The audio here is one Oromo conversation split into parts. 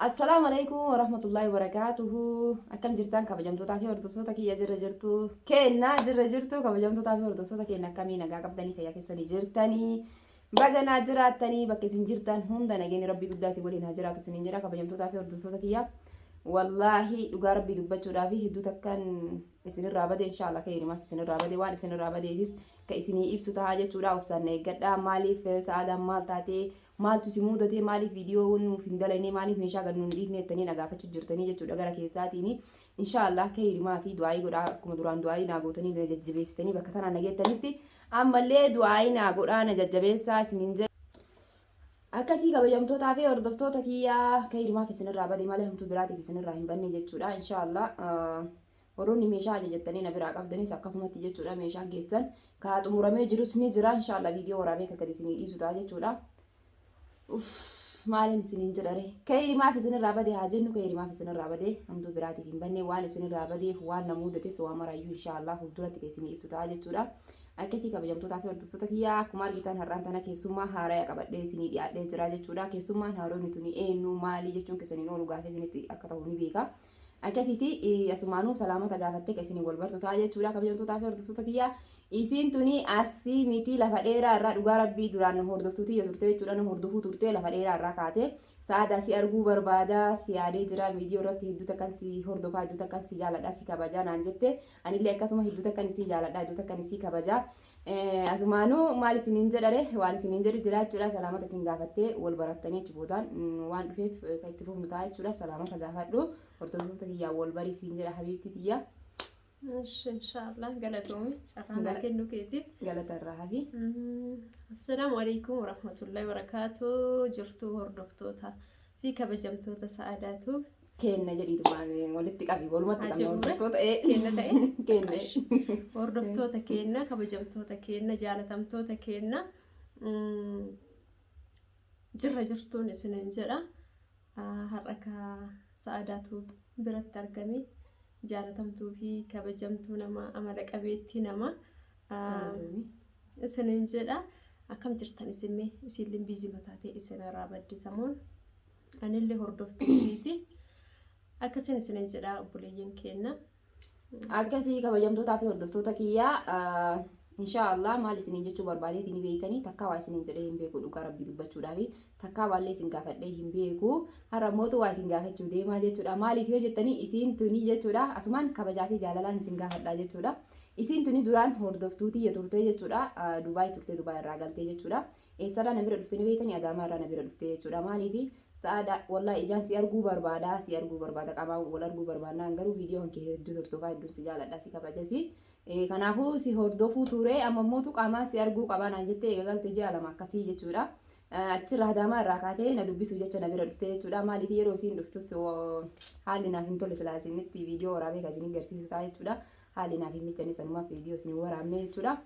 Assalamu alaikum warahmatullahi wabarakatuhu. Akkam jirtan kabajamtootaa fi hordoftoota kiyya jirra jirtu kennaa jirra jirtu kabajamtootaa fi hordoftoota keenya akkamii nagaa qabdanii fayyaa keessanii jirtanii baganaa jiraattanii bakka isin jirtan hunda nageenya rabbii guddaa isin waliin haa jiraatu isiniin jira kabajamtootaa fi hordoftoota kiyya. Wallahi dhugaa rabbii dubbachuudhaaf hedduu takkan isinirraa bade inshallah ka'eenimaaf isinirraa bade waan isinirraa badeefis ka isinii ibsu tahaa jechuudha obsaan eeggadhaa maaliif sa'aadaan maal taatee maaltu si mudatee maaliif viidiyoon nuuf hin dalane maaliif meeshaa gad nuun dhiifne jettanii nagaafachuu jirtanii jechuudha gara keessaatiin inshallah ka'eenimaa fi du'aayii godhaa akkuma duraan du'aayii naa gootanii na jajjabeessitanii bakka tanaan nageettanitti ammallee du'aayii naa godhaa na jajjabeessaa isiniin jedha. Akkasii kabajamtootaa fi hordoftoota kiyyaa ka'eenimaaf isinirraa bade malee hamtuu biraatiif isinirraa hin banne jechuudha inshallah. Warroonni meeshaa ajajattanii na biraa qabdanis akkasumatti jechuudha meeshaan keessan kaa xumuramee jirus ni jira inshallah viidiyoo waraabee akka gadi isinii dhiisu ta'a jechuudha. Maalin isiniin jedhare ka'eenimaaf isinirraa bade haa jennu ka'eenimaaf isinirraa bade hamtuu biraatiif hin banne waan isinirraa badeef waan na mudates waan maraayyuu inshallah fuulduratti kan isinii ibsu ta'a jechuudha. Akkasii kabajamtootaa fi hordoftoota kiyyaa akkuma argitan har'aan tana keessummaa haaraa qabadhee isinii dhiyaadhee jira jechuudha. Keessummaan haaroonni tuni eenyu maali jechuun keessaniin oolu gaafee isinitti akka ta'u ni beeka. Akkasitti asumaanuu salaamata gaafattee kan isinii wal bartu ta'a jechuudha kabajamtootaa fi hordoftoota kiyyaa. Isiin tuni asii miti lafa dheeraa irraa dhugaa rabbii duraan hordoftuutii turte jechuudha. Hordofuu turte lafa dheeraa irraa kaate sa'aadaa si arguu barbaada si yaadee jira viidiyoo irratti hedduu takkan si hordofaa hedduu takkan si jaaladha si kabajaa naan jette anillee akkasuma hedduu takkan si jaaladha hedduu takkan si kabajaa. Asumaanuu maal isiniin jedhare waan isiniin jedhu jira jechuudha salaamata isin gaafattee wal barattanii jechuudhaan waan dhufeef kan itti fufnu ta'a jechuudha salaamata gaafadhu hordoftoota kiyyaa wal barii isiin jedha habiibti tiyya. Inshallah galatoomii carraa kennu keetiif galatarraa habi. Assalaamu alaikum warahmatullahi wabarakaatu jirtu hordoftoota fi kabajamtoota sa'aadaatu kenna jedhiitu walitti qabi walumatti qabna hordoftoota kenna ta'e kenna hordoftoota kenna kabajamtoota kenna jaalatamtoota kenna jirra jirtuun isiniin jedha har'a ka sa'aadaatu biratti argame. Jaalatamtuu fi kabajamtuu nama amala qabeettii nama isiniin jedha akkam jirtan isinillee biizii mataa ta'e isinirraa baddisamuun anillee hordoftuu isiiti akkasiin isiniin jedha obboleeyyan kenna. Akkasii kabajamtootaa fi hordoftoota kiyyaa inshallah maal isiniin jechuu barbaadeetiin beeytanii takkaa waa isiniin jedhee hin beeku dhugaa rabbii dubbachuudhaaf takkaa waallee isin gaafadhee hin beeku har'a mootu waa isin gaafachuu deemaa jechuudha maaliif yoo jettanii isiin tuni jechuudha asumaan kabajaa fi jaalalaan isin gaafadhaa jechuudha isiin tuni duraan hordoftuutii turtee jechuudha Dubaay turtee Dubaay irraa galtee jechuudha eessadhaa na bira dhuftee beeytanii Adaamaa irraa na bira dhuftee jechuudha maaliif sa'aada wallahi ijaan si arguu barbaada qaamaa wal arguu barbaannaan garuu viidiyoo kee hedduu hordofaa hedduun si jaaladha si kabajasi. Kanaafuu si hordofuu ture amma mootu qaamaan si arguu qabaa naan jettee eegalte ji'a lama akkasii jechuudha. Achirraa Adaamaa irraa kaatee na dubbisuu jecha na bira dhuftee jechuudha. Maaliif yeroo isiin dhuftus haalli naaf hin tolle silaa isinitti viidiyoo waraabee kan isin agarsiisu ta'a jechuudha. Haalli naaf hin mijanne sanumaaf viidiyoo isin waraabne jechuudha.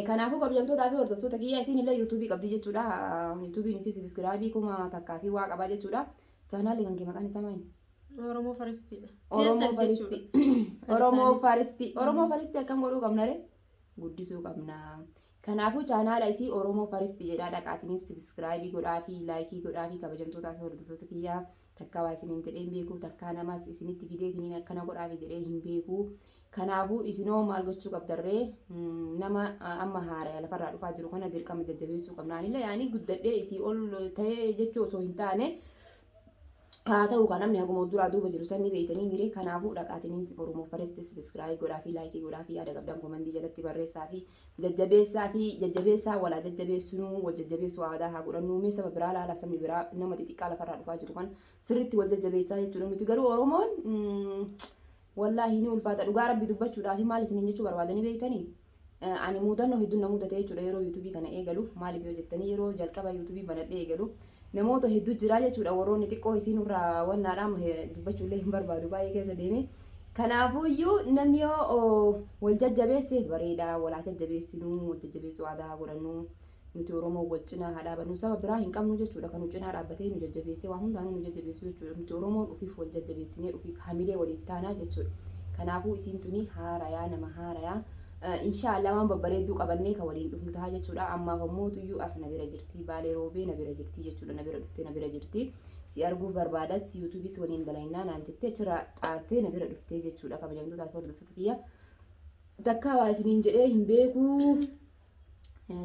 Kanaafuu kabajamtootaa fi hordoftoota kiyyaa isin illee yuutuubii qabdi jechuudha. Yuutuubiin isii sabiskiraabii kuma takkaa fi waa qabaa jechuudha. Chaanaalli kan kee maqaan isaa maali? Oromoo Faristiidha. Oromoo Faristii akkam godhuu qabna ree? Guddisuu qabna. Kanaafuu chaanaala isii Oromoo Faristii jedhaa dhaqaatiinis sabiskiraabii godhaa fi laayikii godhaa fi kabajamtootaa fi hordoftoota kiyyaa takkaa waa isiniin jedhee hin beeku takkaa namas isinitti fideetiniin akkana godhaa fi jedhee hin beeku. Kanaafuu isinoo maal gochuu qabdarree nama amma haara lafarraa dhufaa jiru kana dirqama jajjabeessuu qabna. Anillee yaani guddadhee isii ol ta'ee jechuu osoo hin taane haa ta'u kan namni haguma duraa duuba jiru sanni beeytanii miree kanaafuu dhaqaatiniin Oromoo Faristii sabiskiraayib godhaa fi laayikii godhaa fi yaada qabdan koomandii jalatti barreessaa fi jajjabeessaa walaa jajjabeessinuu wal jajjabeessuu aadaa haa godhannu mee saba biraa laala sabni biraa nama xixiqqaa lafarraa dhufaa jiru kan sirriitti wal jajjabeessaa jechuudha nuti garuu Oromoon wallaahi ni ulfaata dhugaa rabbii dubbachuudhaaf maal isiniin jechuu barbaadanii beeytanii ani muudannoo hedduun na mudate jechuudha yeroo yuutuubii kana eegalu maaliif yoo jettanii yeroo jalqaba yuutuubii banadhee eegalu namoota hedduu jira jechuudha warroonni xiqqoo isiin irraa wannaadhaan dubbachuullee hin barbaadu baay'ee keessa deeme kanaafuu iyyuu namni yoo wal jajjabeesse bareeda walaa jajjabeessinuu wal jajjabeessuu aadaa godhannu nuti Oromoo wal cinaa haa dhaabannu saba biraa hin qabnu jechuudha kan nu cinaa dhaabbatee nu jajjabeessee waan hundaanuu nu jajjabeessu jechuudha nuti Oromoon ufiif wal jajjabeessinee ufiif hamilee waliif taanaa jechuudha kanaafuu isiin tuni haarayaa nama haarayaa inshallah waan babbareedduu qabannee kan waliin dhufnu ta'a jechuudha ammaaf ammootuyyuu as na bira jirti baalee roobee na bira jirti jechuudha na bira dhuftee na bira jirti si arguuf barbaadas yuutuubis waliin dalaynaa naan jettee achirraa xaartee na bira dhuftee jechuudha kabajamtootaa fi hordoftoota kiyya. Takka waa isiniin jedhee hin beeku.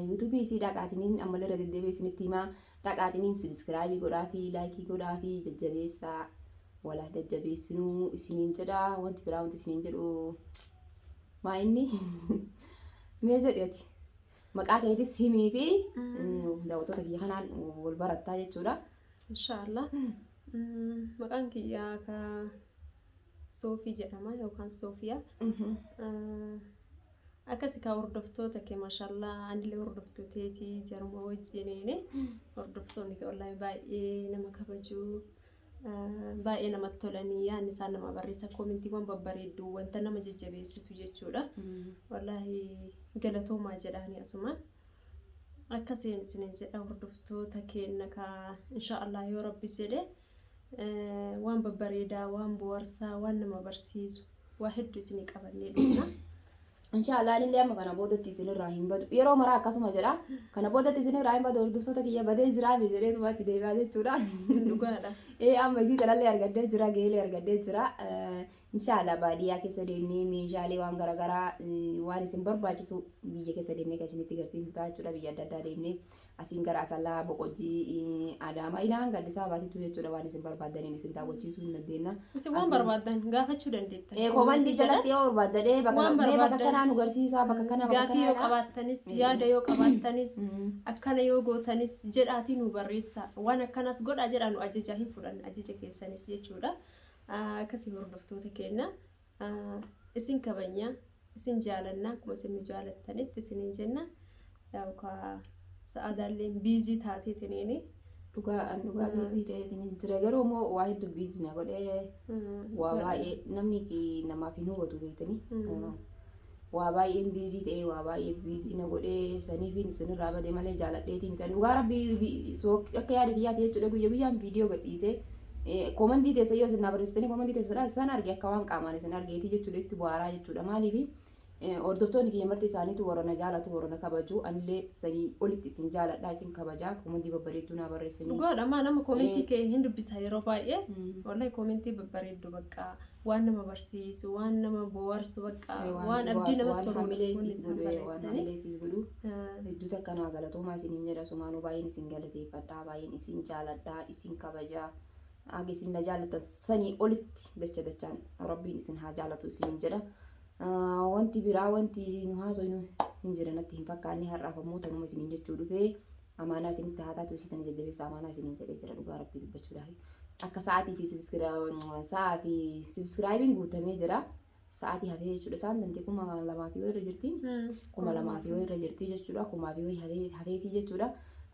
Yuutuubii isii dhaqaatiniin ammallee irra deddeebi'ee isinitti himaa. Dhaqaatiniin sabiskiraabii godhaa fi laayikii godhaa fi jajjabeessaa walaa jajjabeessinuu isiniin jedha. Wanti biraa wanti isiniin jedhu maa inni mee jedhati maqaa keetis himii fi daawwattoota kiyya kanaan wal barattaa jechuudha. Inshaallah. Maqaan kiyyaa ka Soofii jedhama yookaan Soofiyaa. Akkasii ka hordoftoota kee maashaallah anillee hordoftootaatii jaruma wajjiniin hordoftoonni kee wallahi baay'ee nama kabajuu baay'ee namatti tolanii yaadni isaan nama barreessa koomentiiwwan babbareedduu wanta nama jajjabeessitu jechuudha. Wallahi galatoomaa jedhanii asumaan. Akkasiin isiniin jedha hordoftoota keenya ka inshaallah yoo rabbi jedhe waan babbareedaa waan bohaarsaa waan nama barsiisu waa hedduu isinii qabannee dhufna. Inshaallah illee amma kana boodatti isinirraa hin badu yeroo maraa akkasuma jedha kana boodatti isinirraa hin badu hordoftoota kiyya badee jiraa mi jedhee dubachi deebi'aa jechuudha. Dhugaadha. Amma isii kanallee argadee jira geelee argadee jira. Inshaallah baadiyyaa keessa deemnee meeshaalee waan garaagaraa waan isin barbaachisu biyya keessa deemnee kan isinitti agarsiisu ta'a jechuudha. Biyya adda addaa deemnee asiin gara Asallaa Boqojjii Adaamaa ilaan gaddisaa baatitu jechuudha waan isin barbaadaniin isin daawwachiisuu hin dandeenya. Isin waan barbaadan gaafachuu dandeetta. Komantii jalatti yoo barbaadadee bakka kanaa nu garsiisaa bakka kana gaafii yoo qabaattanis yaada yoo qabaattanis akkana yoo gootanis jedhaatii nu barreessa waan akkanas godhaa jedhaa nu ajaja hin fudhanna ajaja keessanis jechuudha. Akkasii hordoftoota keenya isin kabanya isin jaalanna akkuma isin nu jaalattanitti isiniin jenna yookaan sa'aadaallee biizii taateetiniini. Dhugaa biizii ta'eetiniin jira garuu immoo waa hedduu biizii na godhee waa baay'ee namni namaaf hin hubatu beektanii waa baay'een biizii ta'ee waa baay'ee biizii na godhee saniifiin isinirraa badee malee jaaladheetii miti dhugaa rabbii akka yaada kiyyaati jechuudha guyyaa guyyaan viidiyoo gadhiisee. Komantii teessa yoo isin barreessitanii komantii teessa isaan arge akka waan qaamaan isin argeetii jechuudha itti bu'aaraa jechuudha maaliif hordoftoonni kiyya marti isaaniitu warra na jaalatu warra na kabaju anillee sanii olitti isin jaaladhaa isin kabajaa komantii babbareedduu naa barreessanii. Dhugaadha maa nama komantii kee hin dubbisa yeroo baay'ee wallahi komantii babbareedduu bakka waan nama barsiisu waan nama bohaarsu bakka waan abdii namatti tolu waan hamilee siif godhu hedduu takka naa galatoomaa isiniin jedha sumaanuu baay'een isin galateeffadhaa baay'een isin jaaladhaa isin kabajaa. Agi isin na jaalatan sanii olitti dachaan rabbiin isin haa jaalatu isiniin jedha. Wanti biraa wanti nu haasofnu hin jiru natti hin fakkaanne har'aaf ammoo tanuma isiniin jechuu dhufee amaanaa isinitti haa taatu isitan jajjabeessa amaanaa isiniin jedhee jira dhugaa rabbii dubbachuudhaaf. Akka sa'aatii fi sabiskiraayibiin guutamee jira. Sa'aatii hafee jechuudha isaan dantee 2,000 fi irra jirti. 2,000 fi irra jirti jechuudha 1,000 fi hafeefi jechuudha.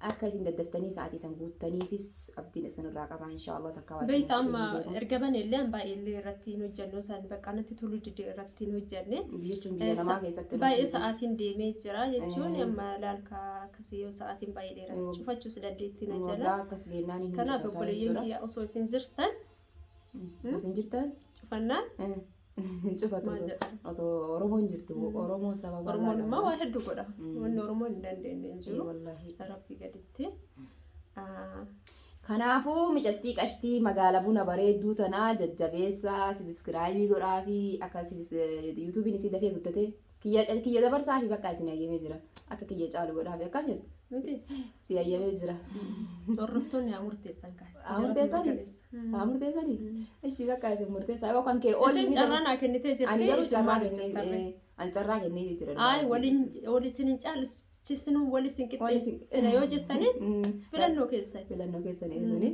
Akka isin daddaftanii sa'aatii san guuttaniifis abdiin isinirraa qaba inshaallah takka waa. Beektaa amma erga baneellee baay'eellee irratti hin hojjennu isaan bakka natti tolu didee irratti hin hojjenne. Jechuun biyya namaa keessatti. Baay'ee sa'aatiin deemee jira jechuun amma laalka akkasii yoo sa'aatiin baay'ee dheerate cufachuus dandeettii na jala. Akkas leennaan hin kanaaf obboleeyyan kiyya osoo isin jirtan. Osoo isin jirtan. Cufannaan. Cufatu osoo Oromoon jirtu Oromoo sababa Oromoon immoo waa hedduu godha wanni Oromoon hin dandeenye hin jiru rabbii gaditti. Kanaafuu micattii qashtii magaalaa buna bareedduu tanaa jajjabeessaa sabiskiraayibii godhaa fi akka yuutuubiin isii dafee guddatee kiyya dabarsaa fi bakka isin ayyamee jira akka kiyya caalu godhaa fi akkam jettu. Si ayyamee jira. Hordoftoonni haa murteessan kaase. Haa murteessanii? Ishii bakka isin murteessaa yookaan kee oolli. Isin carraa naa kennitee jirti. Ani garuu carraa kennee jira. Ayi waliin isin hin caalchisinu wal isin qixxeessina yoo jettanis filannoo keessan. Filannoo keessan eegsuni.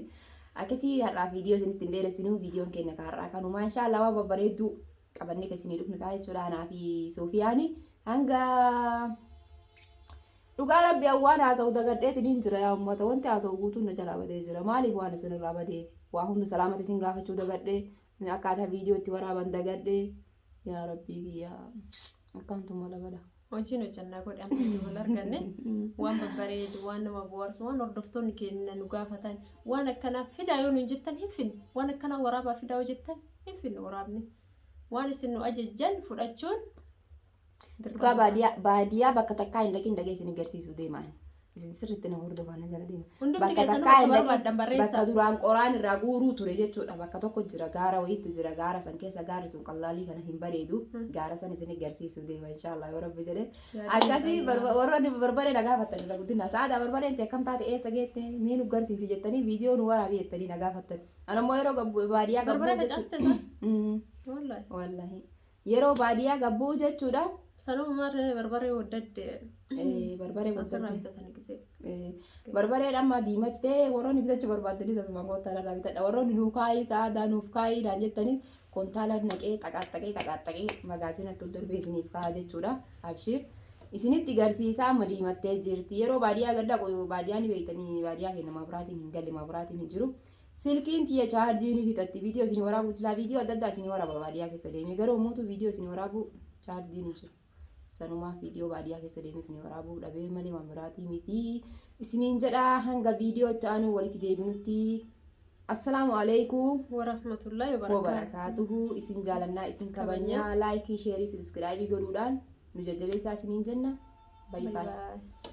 Akkasii har'aa viidiyoo isinitti hin dheeressinu viidiyoon keenya har'aa kanuma inshaallah waan babbareedduu qabannee isinii dhufnu ta'a jechuudha anaa fi Soofiyaani hanga dhugaa rabbi waan haasa'u dagadheetiin hin jira yaa uummata wanti haasa'u guutuun na jalaa badee jira maaliif waan isinirraa badee waa hunda salaamata isin gaafachuu dagadhee akkaataa viidiyoo itti waraaban dagadhee yaa rabbii kiyyaa akkamtuma labada. Hojiin hojjannaa godhamanii wal arganne waan babbareedu waan nama bohaarsu waan hordoftoonni keenya nu gaafatan waan akkanaa fidaa yoo nu jettan hin finne waan akkanaa waraabaa fidaa yoo jettan hin finne waraabne waan isin nu ajajjan fudhachuun. Dhugaa baadiyyaa bakka takkaa hin dhaqiin dhagee isin agarsiisu deemaan isin sirriitti na hordofaa na jala deema. Hundumti Bakka keessanuu takkaa bakka hin barbaadan dhaqin barreessaa. bakka duraan qoraan irraa guuruu ture jechuudha. Bakka tokko jira gaara wayiitu jira gaara san keessa gaarri sun qallaalii kana hin bareedu gaara san isin agarsiisuu deema inshaallah yoo rabbi jedhe. Akkasii warroonni barbaree na gaafattan irra guddina sa'aadaa barbareen ta'e akkam taate eessa geette mee nu agarsiisi jettanii viidiyoo nu waraabii jettanii na gaafattan. Anammoo yeroo baadiyyaa gabbuu jechuudha. Wallahi yeroo baadiyyaa gabbuu jechuudha. Sanuu maarree barbaree waddadde. Barbaree Asirraa waddadde. bitatanii gisee. Barbareen amma diimattee warroonni bitachuu barbaadanii asuma gootaan irraa bitadha. Warroonni nuuf kaayii sa'aadaa nuuf kaayii naan jettanii kontaala naqee xaqaaxaqee magaazinatti ol darbee isiniif kaa'aa jechuudha. Abshiir isinitti garsiisaa amma diimattee jirti. Yeroo baadiyyaa gadda baadiyyaa ni beektanii baadiyyaa keenya maabiraatiin hin galle maabiraatiin hin jiru. Silkiin tiyya chaarjii ni fixatti viidiyoo isin waraabu silaa viidiyoo adda addaa isin waraaba baadiyyaa keessa deemee garuu mootuu viidiyoo isin waraabu chaarjiin hin jiru. Sanumaaf viidiyoo baadiyyaa keessa deemee isin waraabuu dhabee malee maamilaatii miti isiniin jedha hanga viidiyoo itti aanu walitti deebinutti assalaamu alaikum warahmatullahi wabarakaatuhu isin jaalannaa isin kabajnaa laayikii sheerii sabiskiraayibii godhuudhaan nu jajjabeessaa isiniin jenna baay'ee.